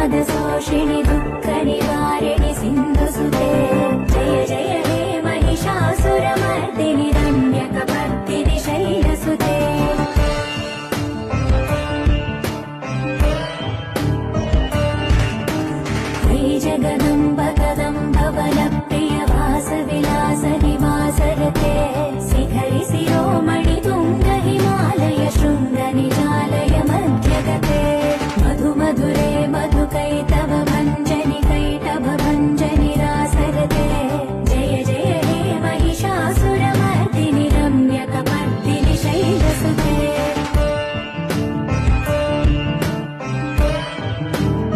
शोषिणि दुःख निवारिणि सिन्धुसुते जय जय हे महिषासुरमर्दिनि रम्यकपर्दिनि शैलसुते जगदम्ब